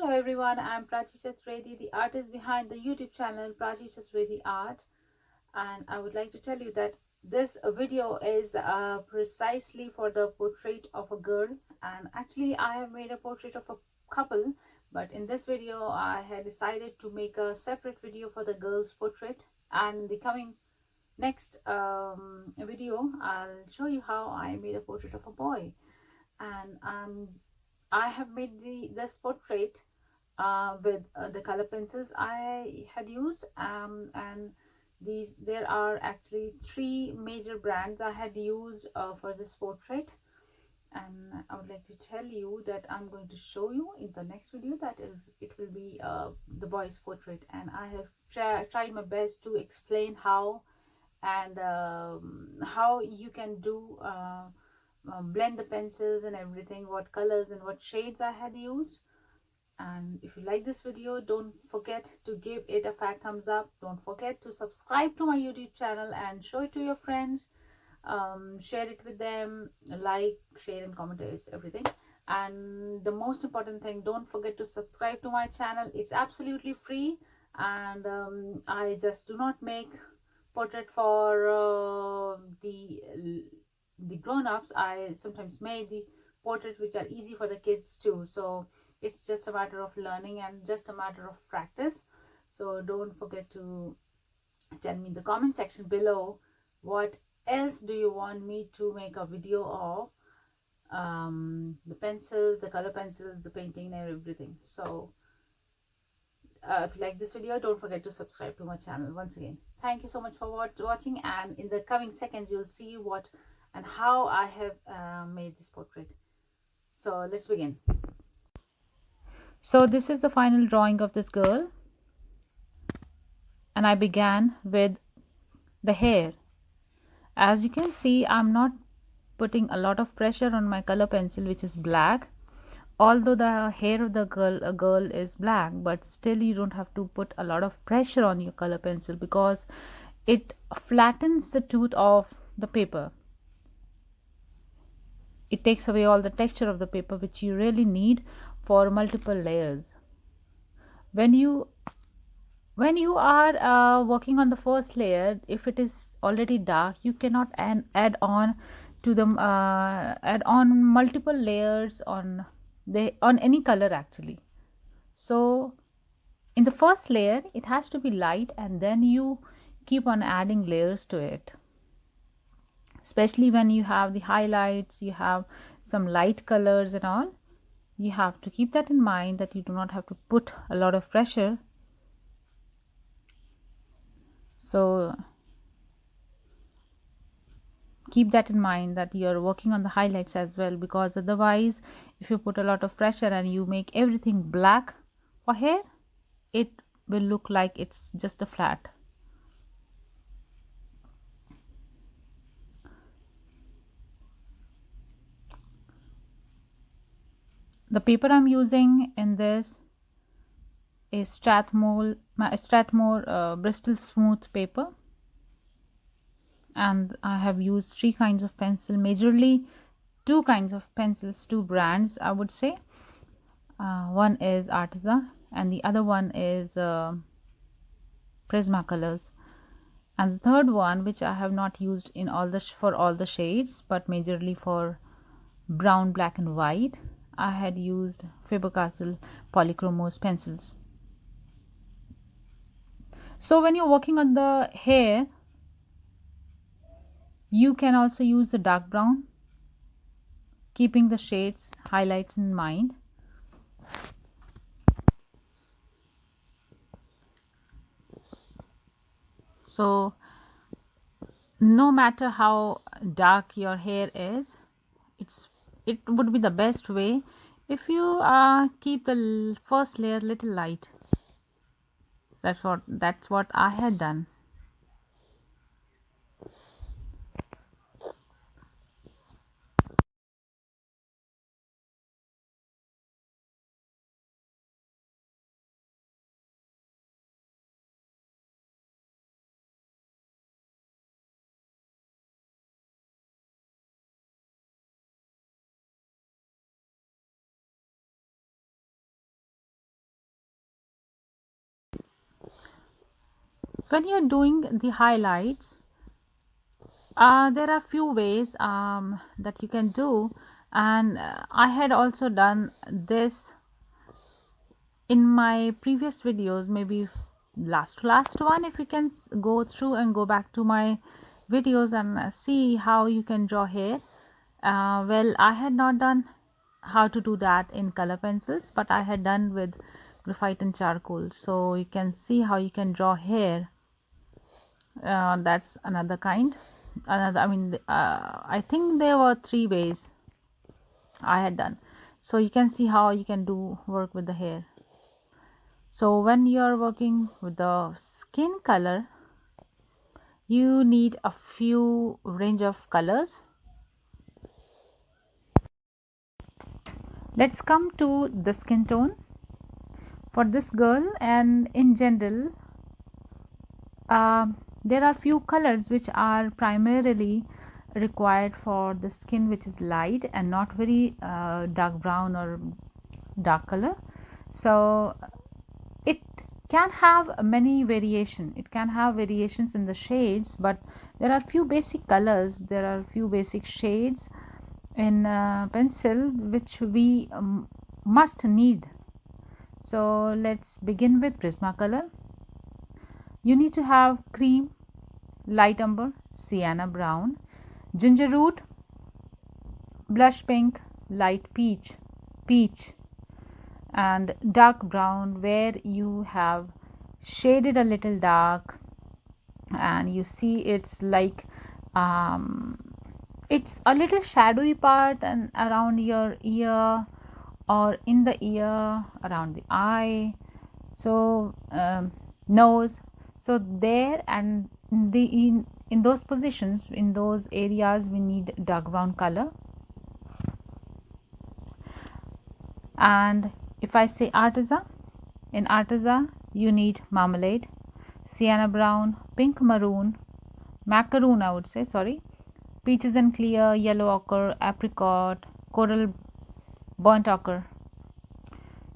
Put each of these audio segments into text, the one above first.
Hello everyone, I'm Prachi Chaturvedi, the artist behind the YouTube channel Prachi Chaturvedi Art, and I would like to tell you that this video is precisely for the portrait of a girl. And actually I have made a portrait of a couple, but in this video I had decided to make a separate video for the girl's portrait, and in the coming next video I'll show you how I made a portrait of a boy. And I have made this portrait with the color pencils I had used, and there are actually three major brands I had used for this portrait. And I would like to tell you that I'm going to show you in the next video that it will be the boy's portrait, and I have tried my best to explain how and how you can do blend the pencils and everything, what colors and what shades I had used. And if you like this video, don't forget to give it a fat thumbs up. Don't forget to subscribe to my YouTube channel and show it to your friends. Share it with them, like, share and comment is everything. And the most important thing, don't forget to subscribe to my channel. It's absolutely free, and I just do not make portrait for the grown-ups. I sometimes make the portraits which are easy for the kids too, so it's just a matter of learning and just a matter of practice. So don't forget to tell me in the comment section below what else do you want me to make a video of, the pencils, the color pencils, the painting and everything. So if you like this video, don't forget to subscribe to my channel. Once again, thank you so much for watching, and in the coming seconds you'll see what and how I have made this portrait. So let's begin. So this is the final drawing of this girl, and I began with the hair. As you can see, I'm not putting a lot of pressure on my color pencil, which is black. Although the hair of the girl is black, but still you don't have to put a lot of pressure on your color pencil because it flattens the tooth of the paper. It takes away all the texture of the paper, which you really need for multiple layers. When you are working on the first layer, if it is already dark, you cannot add on to them add on multiple layers on any color actually. So in the first layer it has to be light, and then you keep on adding layers to it. Especially when you have the highlights, you have some light colors and all, you have to keep that in mind, that you do not have to put a lot of pressure. So keep that in mind, that you are working on the highlights as well, because otherwise if you put a lot of pressure and you make everything black for hair, it will look like it's just a flat. The paper I'm using in this is Strathmore Bristol Smooth paper, and I have used three kinds of pencil, majorly two kinds of pencils, two brands I would say. One is Arteza and the other one is Prismacolors, and the third one, which I have not used in for all the shades, but majorly for brown, black and white, I had used Faber-Castell Polychromos pencils. So when you're working on the hair, you can also use the dark brown, keeping the shades highlights in mind. So no matter how dark your hair is, it would be the best way if you keep the first layer little light. That's what I had done. When you're doing the highlights, there are few ways that you can do, and I had also done this in my previous videos, maybe last one. If you can go through and go back to my videos and see how you can draw hair. Well, I had not done how to do that in color pencils, but I had done with graphite and charcoal, so you can see how you can draw hair. That's another kind. I think there were 3 ways I had done, so you can see how you can do work with the hair. So when you are working with the skin color, you need a few range of colors. Let's come to the skin tone for this girl, and in general there are few colors which are primarily required for the skin which is light and not very dark brown or dark color. So it can have many variation, it can have variations in the shades, but there are few basic colors, there are few basic shades in pencil which we must need. So let's begin with Prismacolor. You need to have cream, light umber, sienna brown, ginger root, blush pink, light peach, and dark brown where you have shaded a little dark, and you see it's like it's a little shadowy part and around your ear or in the ear, around the eye, so nose. So there and in those positions, in those areas, we need dark brown color. And if I say Arteza, in Arteza you need marmalade, sienna brown, pink maroon, macaroon, I would say, sorry, peaches and clear, yellow ochre, apricot, coral, burnt ochre.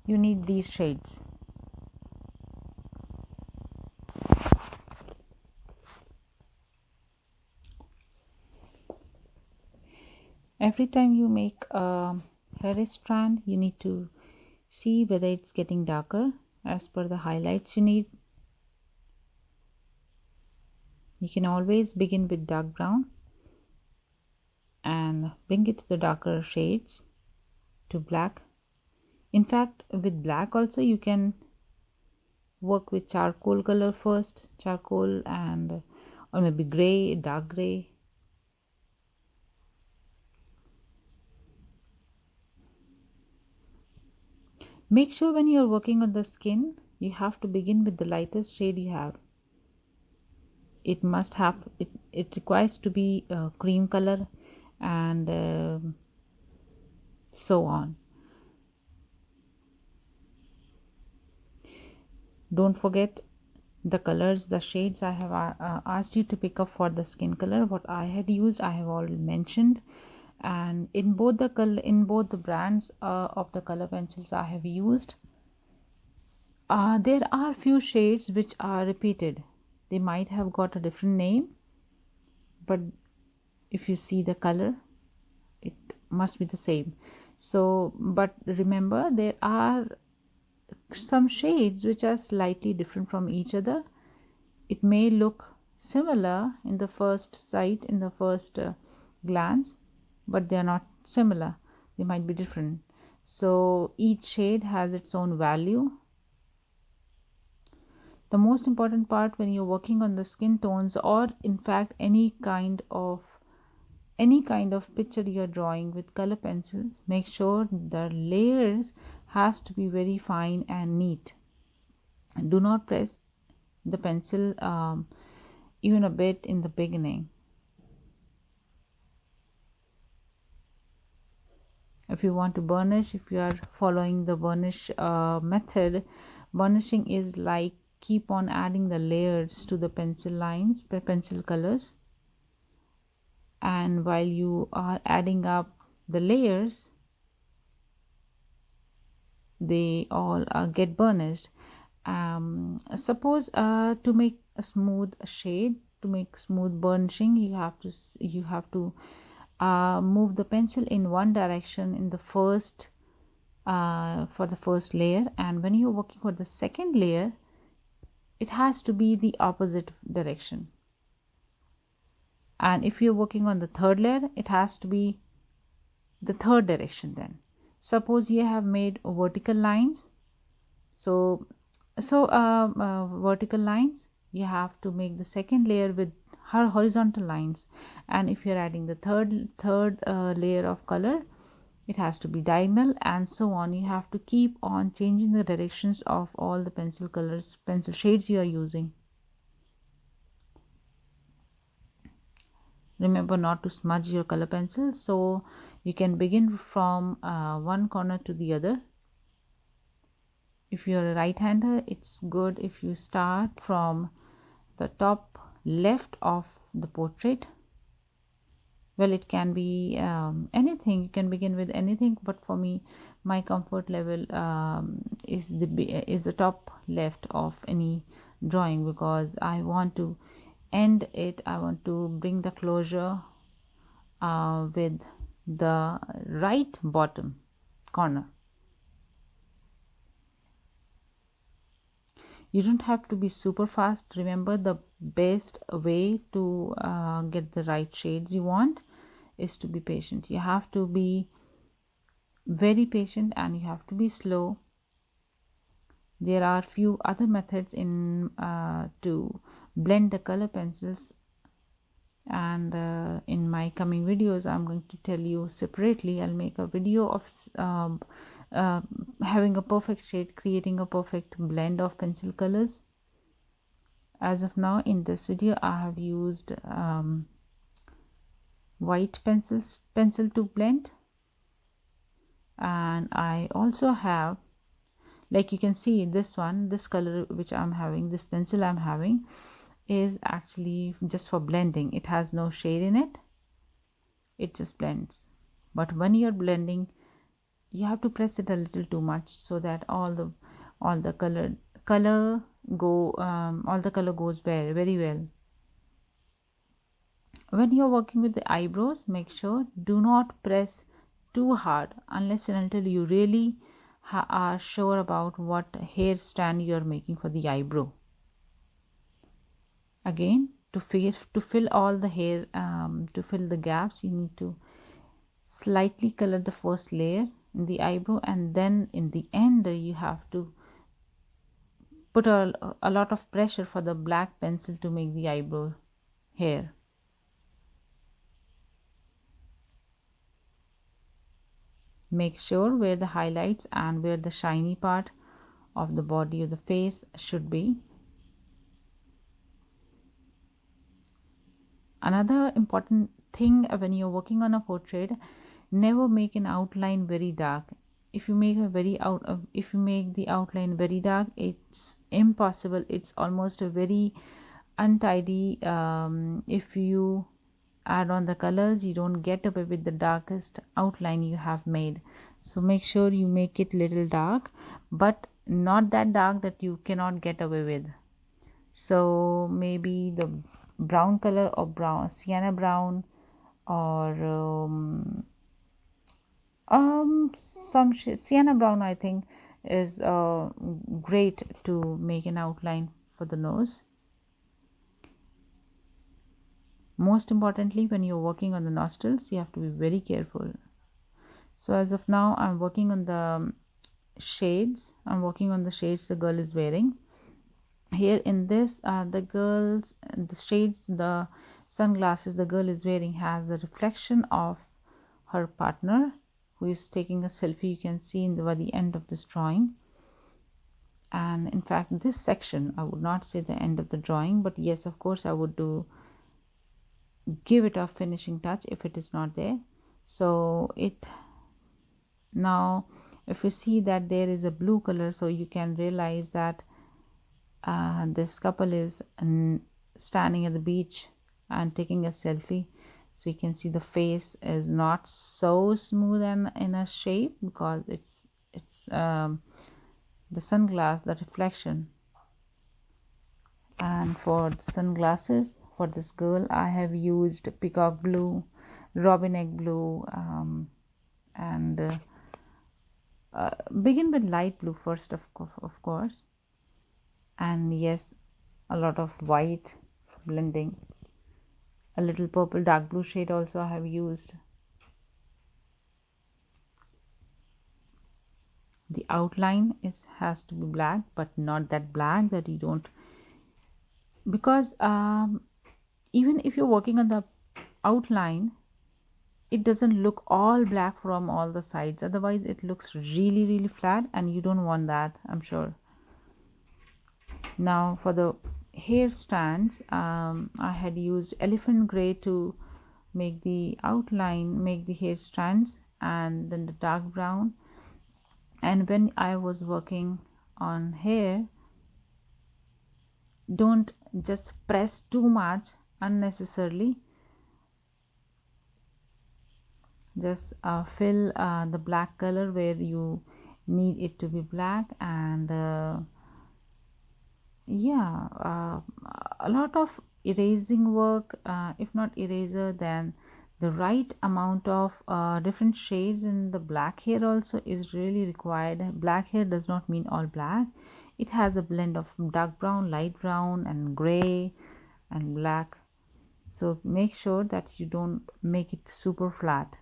You need these shades. Every time you make a hair strand, you need to see whether it's getting darker as per the highlights you need. You can always begin with dark brown and bring it to the darker shades to black. In fact, with black also you can work with charcoal color first, charcoal, and or maybe gray, dark gray. Make sure when you are working on the skin, you have to begin with the lightest shade you have. It must have it requires to be cream color, and so on. Don't forget the colors, the shades I have asked you to pick up for the skin color. What I had used, I have already mentioned, and in both the brands of the color pencils I have used, there are few shades which are repeated. They might have got a different name, but if you see the color, it must be the same. So but remember, there are some shades which are slightly different from each other. It may look similar in the first sight, in the first glance, but they are not similar, they might be different. So each shade has its own value. The most important part when you're working on the skin tones, or in fact any kind of picture you're drawing with color pencils, make sure the layers has to be very fine and neat, and do not press the pencil even a bit in the beginning. If you want to burnish, if you are following the burnish method, burnishing is like keep on adding the layers to the pencil lines, pencil colors, and while you are adding up the layers, they all get burnished. Suppose to make a smooth shade, to make smooth burnishing, you have to move the pencil in one direction in the first for the first layer, and when you're working for the second layer, it has to be the opposite direction. And if you're working on the third layer, it has to be the third direction. Then suppose you have made vertical lines, so vertical lines, you have to make the second layer with horizontal lines, and if you're adding the third layer of color, it has to be diagonal, and so on. You have to keep on changing the directions of all the pencil colors, pencil shades you are using. Remember not to smudge your color pencil, so you can begin from one corner to the other. If you're a right-hander, it's good if you start from the top left of the portrait. Well, it can be anything, you can begin with anything, but for me, my comfort level is the top left of any drawing, because I want to end it, I want to bring the closure with the right bottom corner. You don't have to be super fast. Remember, the best way to get the right shades you want is to be patient. You have to be very patient and you have to be slow. There are few other methods in to blend the color pencils, and in my coming videos I'm going to tell you separately. I'll make a video of having a perfect shade, creating a perfect blend of pencil colors. As of now, in this video I have used white pencil to blend, and I also have, like you can see, this color which I'm having, this pencil I'm having, is actually just for blending. It has no shade in it, it just blends. But when you're blending, you have to press it a little too much, so that all the color goes very, very well. When you're working with the eyebrows, make sure do not press too hard unless and until you really are sure about what hair stand you're making for the eyebrow. Again, to fill all the hair, to fill the gaps, you need to slightly color the first layer in the eyebrow, and then in the end you have to put a lot of pressure for the black pencil to make the eyebrow hair. Make sure where the highlights and where the shiny part of the body or the face should be. Another important thing when you're working on a portrait, never make an outline very dark. If you make the outline very dark, it's impossible, it's almost a very untidy. If you add on the colors, you don't get away with the darkest outline you have made. So make sure you make it little dark, but not that dark that you cannot get away with. So maybe the brown color, or sienna brown, or some sienna brown, I think, is great to make an outline for the nose. Most importantly, when you're working on the nostrils, you have to be very careful. So as of now, I'm working on the shades. The girl is wearing. Here in this, the shades, the sunglasses the girl is wearing has the reflection of her partner, who is taking a selfie. You can see by the end of this drawing. And in fact, this section, I would not say the end of the drawing, but yes, of course, I would give it a finishing touch if it is not there. So now if you see that there is a blue color, so you can realize that this couple is standing at the beach and taking a selfie. So you can see the face is not so smooth and in a shape, because it's the sunglass, the reflection And for the sunglasses for this girl, I have used peacock blue, robin egg blue, and begin with light blue first, of course, and yes, a lot of white for blending. A little purple dark blue shade also I have used. The outline has to be black, but not that black that you don't, because even if you're working on the outline, it doesn't look all black from all the sides, otherwise it looks really flat, and you don't want that, I'm sure. Now for the hair strands, I had used elephant gray to make the outline, make the hair strands, and then the dark brown. And when I was working on hair, don't just press too much unnecessarily. Just fill the black color where you need it to be black, and yeah, a lot of erasing work, if not eraser, then the right amount of different shades in the black hair also is really required. Black hair does not mean all black. It has a blend of dark brown, light brown, and gray and black, so make sure that you don't make it super flat.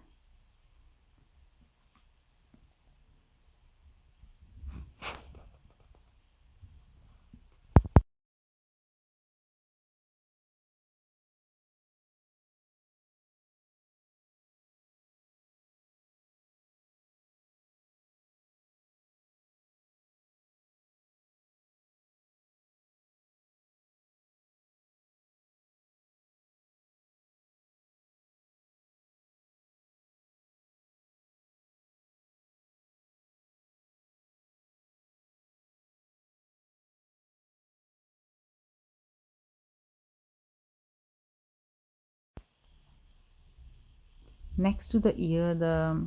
Next to the ear, the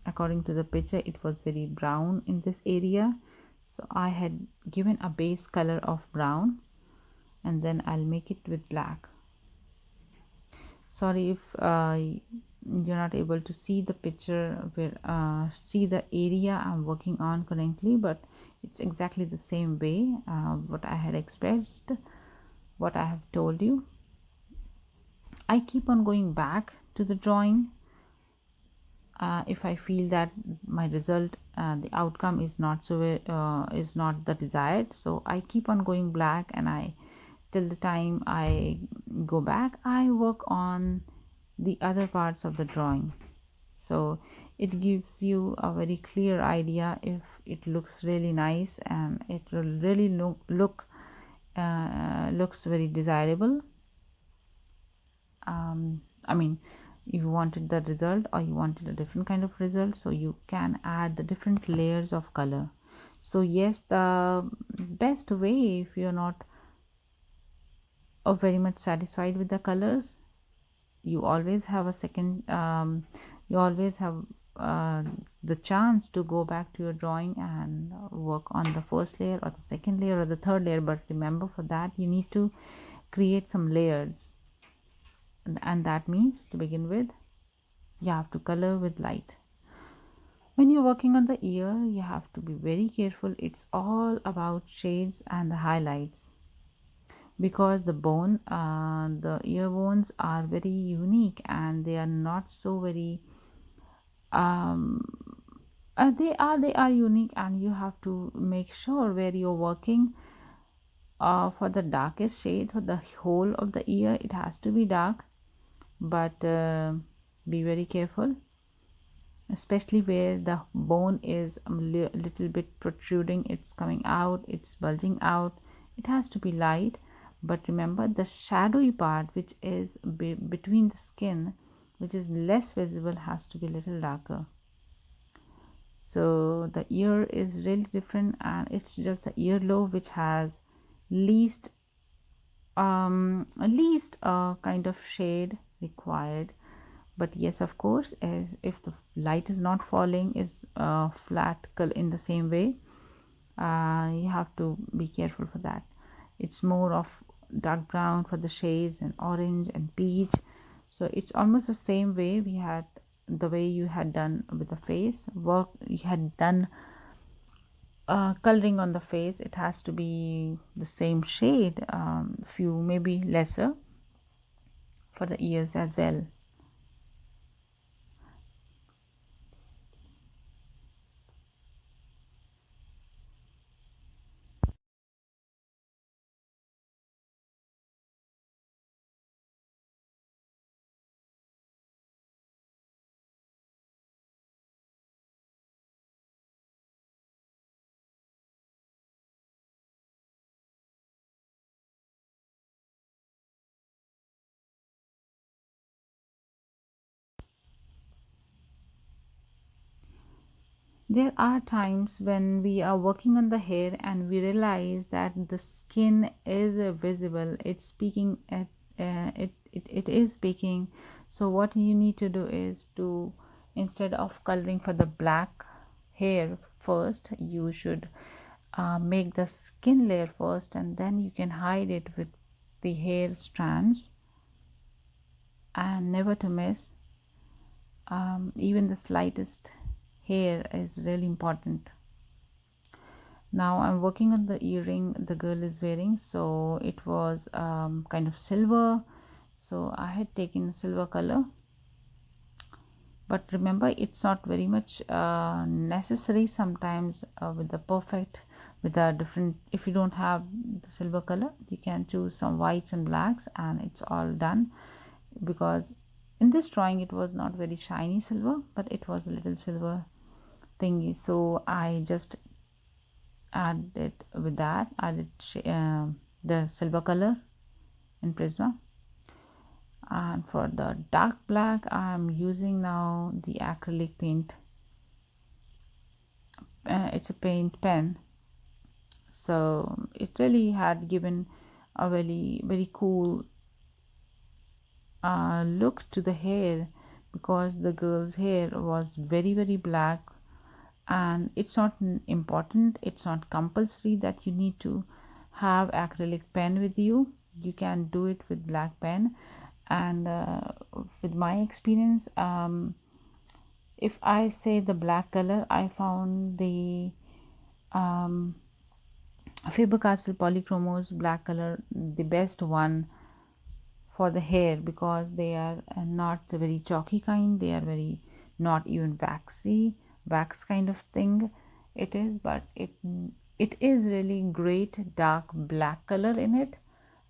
according to the picture, it was very brown in this area, so I had given a base color of brown, and then I'll make it with black. Sorry if you're not able to see the picture, where see the area I'm working on currently, but it's exactly the same way what I had expressed, what I have told you. I keep on going back to the drawing if I feel that my result, the outcome is not is not the desired, so I keep on going black, and I, till the time I go back, I work on the other parts of the drawing, so it gives you a very clear idea if it looks really nice, and it will really looks very desirable. I mean, you wanted the result or you wanted a different kind of result, so you can add the different layers of color. So yes, the best way, if you're not very much satisfied with the colors, you always have a second, you always have the chance to go back to your drawing and work on the first layer or the second layer or the third layer. But remember, for that you need to create some layers, and that means, to begin with, you have to color with light. When you're working on the ear, you have to be very careful. It's all about shades and the highlights, because the bone, the ear bones are very unique, and they are not so very um, they are unique, and you have to make sure where you're working. For the darkest shade for the whole of the ear, it has to be dark, but be very careful, especially where the bone is a little bit protruding, it's coming out, it's bulging out. It has to be light, but remember, the shadowy part, which is between the skin, which is less visible, has to be a little darker. So the ear is really different, and it's just the earlobe which has least kind of shade required. But yes, of course, if the light is not falling, is flat color in the same way, you have to be careful for that. It's more of dark brown for the shades, and orange and peach. So it's almost the same way we had, the way you had done with the face work, you had done coloring on the face. It has to be the same shade, few maybe lesser for the ears as well. There are times when we are working on the hair and we realize that the skin is visible, it's speaking at it is speaking. So what you need to do is to, instead of coloring for the black hair first, you should make the skin layer first, and then you can hide it with the hair strands. And never to miss, even the slightest hair is really important. Now I'm working on the earring the girl is wearing. So it was kind of silver, so I had taken silver color. But remember, it's not very much necessary. Sometimes with the perfect, with a different, if you don't have the silver color, you can choose some whites and blacks and it's all done. Because in this drawing it was not very shiny silver, but it was a little silver thingy, so I just added with that, added the silver color in Prisma. And for the dark black, I'm using now the acrylic paint. It's a paint pen, so it really had given a very cool look to the hair, because the girl's hair was very black. And it's not important, it's not compulsory that you need to have acrylic pen with you. You can do it with black pen. And with my experience, if I say the black color, I found the um, Faber-Castell Polychromos black color the best one for the hair, because they are not the very chalky kind, they are very not even waxy wax kind of thing it is. But it is really great dark black color in it,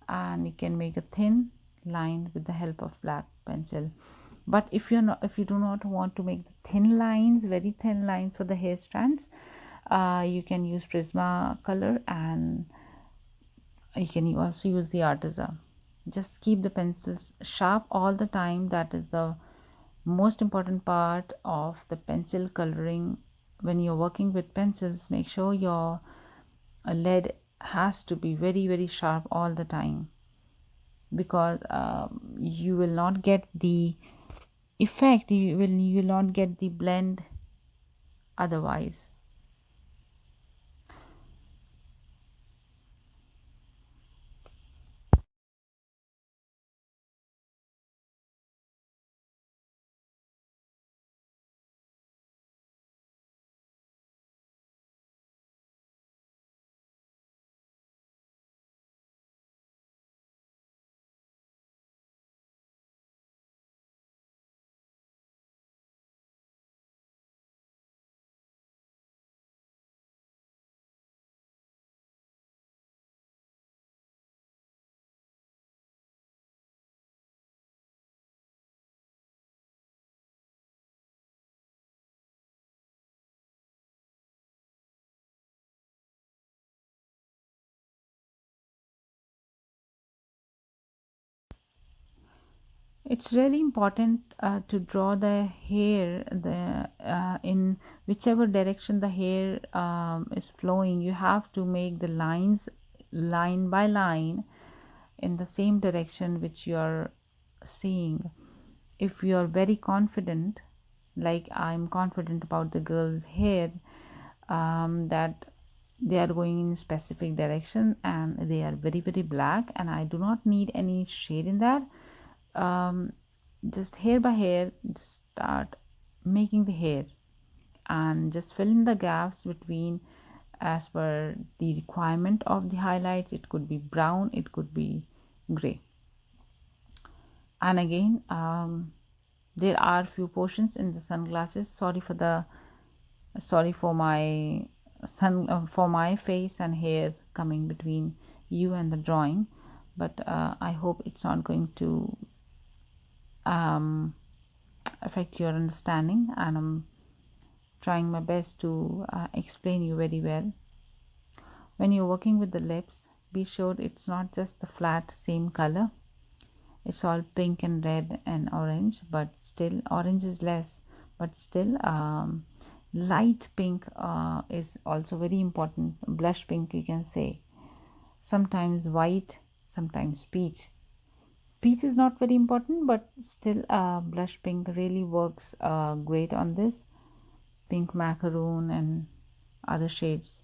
and you can make a thin line with the help of black pencil. But if you're not, if you do not want to make the thin lines, very thin lines for the hair strands, you can use Prisma color, and you can also use the Arteza. Just keep the pencils sharp all the time. That is the most important part of the pencil coloring. When you're working with pencils, make sure your lead has to be very sharp all the time, because you will not get the effect, you will not get the blend otherwise. It's really important to draw the hair, the in whichever direction the hair is flowing. You have to make the lines line by line in the same direction which you're seeing. If you're very confident, like I'm confident about the girl's hair, that they are going in specific direction and they are very very black, and I do not need any shade in that. Just hair by hair, just start making the hair and just fill in the gaps between as per the requirement of the highlight. It could be brown, it could be gray. And again, there are few portions in the sunglasses. Sorry for my for my face and hair coming between you and the drawing, but I hope it's not going to affect your understanding, and I'm trying my best to explain you very well. When you're working with the lips, be sure it's not just the flat same color. It's all pink and red and orange, but still orange is less, but still light pink is also very important. Blush pink, you can say, sometimes white, sometimes peach. Peach is not very important, but still blush pink really works great on this. Pink macaroon and other shades.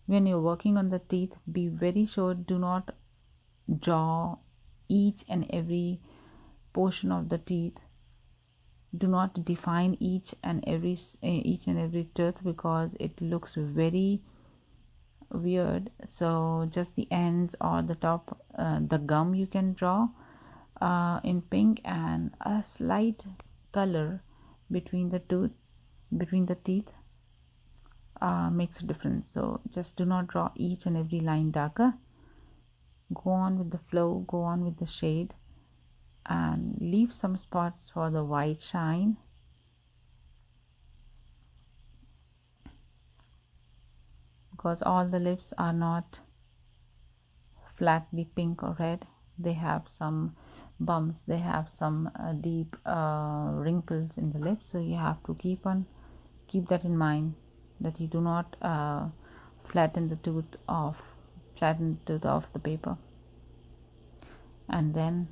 When you're working on the teeth, be very sure, do not draw each and every portion of the teeth. Do not define each and every tooth, because it looks very weird. So just the ends or the top, the gum you can draw in pink, and a slight color between the teeth makes a difference. So just do not draw each and every line darker. Go on with the flow, go on with the shade, and leave some spots for the white shine. Because all the lips are not flatly pink or red, they have some bumps, they have some deep wrinkles in the lips, so you have to keep that in mind, that you do not flatten the tooth of the paper. And then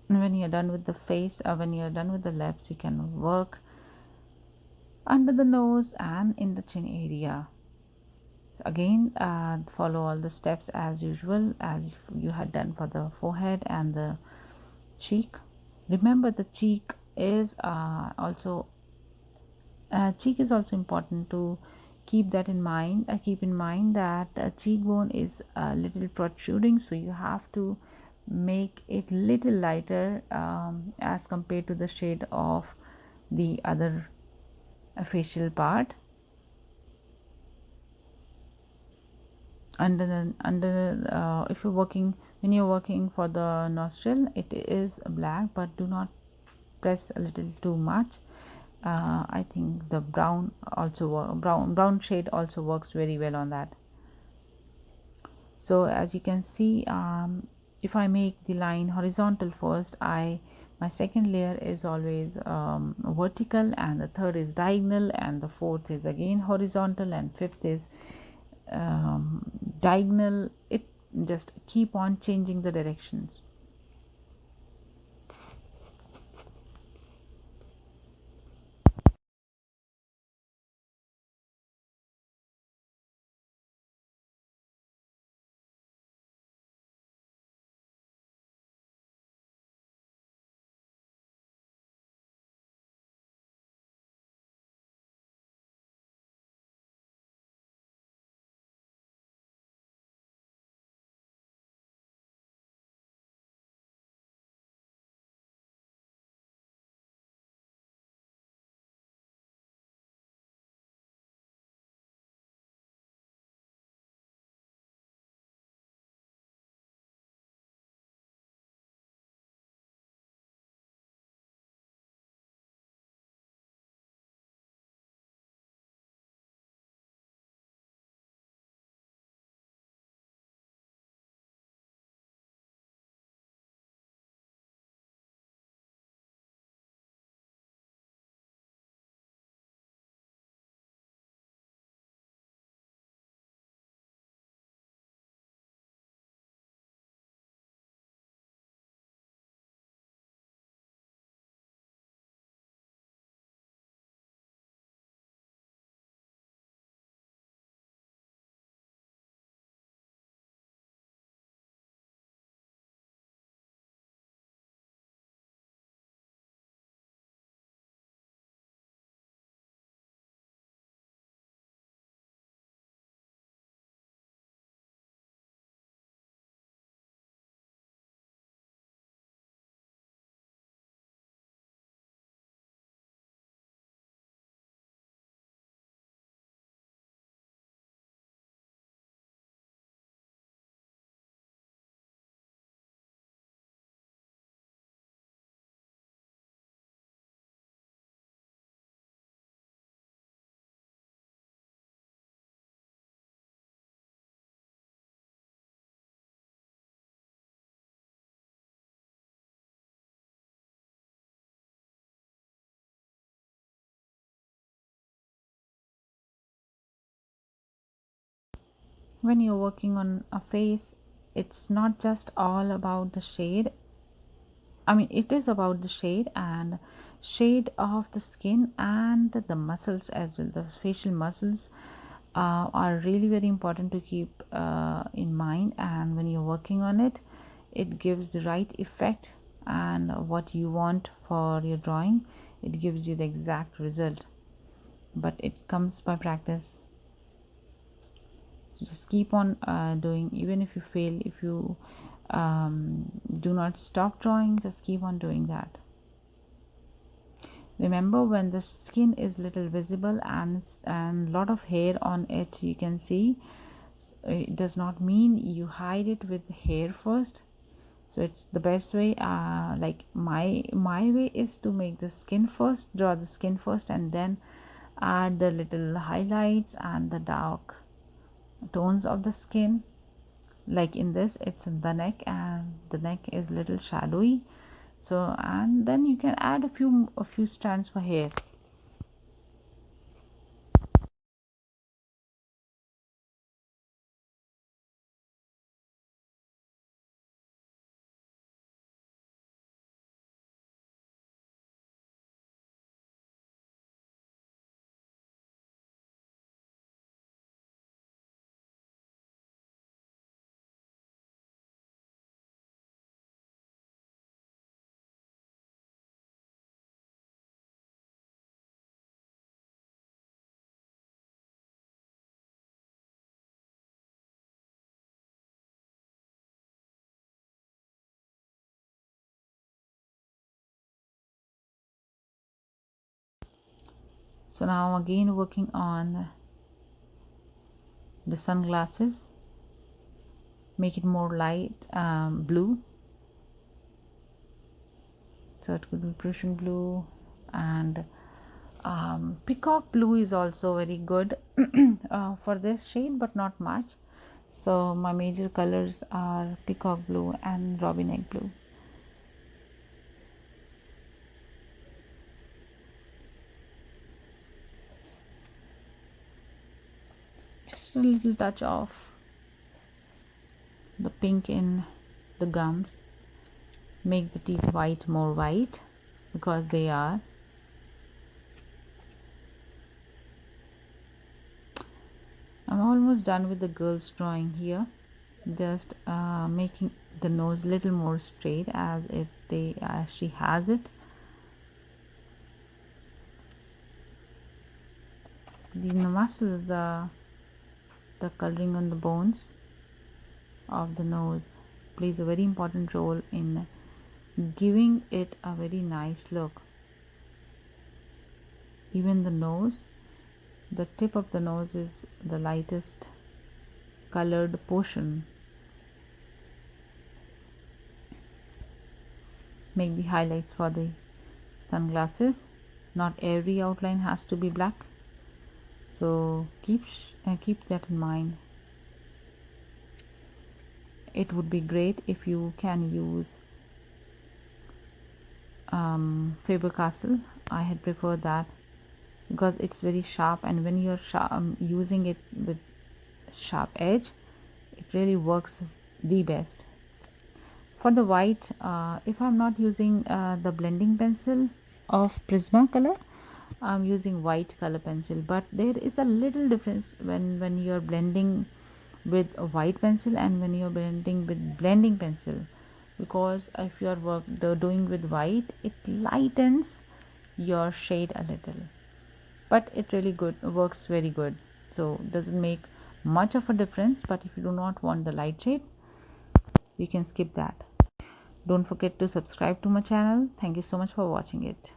when you're done with the face, or when you're done with the lips, you can work under the nose and in the chin area. So again, follow all the steps as usual, as you had done for the forehead and the cheek. Remember, the cheek is also important to keep that in mind. Keep in mind that cheekbone is a little protruding, so you have to make it little lighter as compared to the shade of the other facial part. If you're working, when you're working for the nostril, it is black, but do not press a little too much. I think the brown shade also works very well on that. So as you can see, if I make the line horizontal first, my second layer is always vertical, and the third is diagonal, and the fourth is again horizontal, and fifth is diagonal. It just keep on changing the directions. when you're working on a face, it's not just all about the shade. I mean, it is about the shade and shade of the skin and the muscles as well. The facial muscles are really very important to keep in mind, and when you're working on it, it gives the right effect and what you want for your drawing. It gives you the exact result, but it comes by practice. So just keep on doing. Even if you fail, if you do not stop drawing, just keep on doing that. Remember, when the skin is little visible and lot of hair on it, you can see, it does not mean you hide it with hair first. So it's the best way, like my way is to make the skin first, draw the skin first, and then add the little highlights and the dark tones of the skin. Like in this, it's in the neck, and the neck is little shadowy. So, and then you can add a few strands for hair. So now again working on the sunglasses, make it more light blue. So it could be Prussian blue, and peacock blue is also very good for this shade, but not much. So my major colors are peacock blue and robin egg blue. Just a little touch of the pink in the gums, make the teeth white, more white, because they are. I'm almost done with the girl's drawing here. Just making the nose little more straight as she has it. The muscles, the coloring on the bones of the nose plays a very important role in giving it a very nice look. Even the nose, the tip of the nose is the lightest colored portion. Make the highlights for the sunglasses. Not every outline has to be black, so keep that in mind. It would be great if you can use Faber-Castell. I had preferred that because it's very sharp, and when you're using it with sharp edge, it really works the best. For the white, if I'm not using the blending pencil of Prismacolor, I'm using white color pencil. But there is a little difference when you're blending with a white pencil and when you're blending with blending pencil, because if you're doing with white, it lightens your shade a little, but it really works very good. So doesn't make much of a difference, but if you do not want the light shade, you can skip that. Don't forget to subscribe to my channel. Thank you so much for watching it.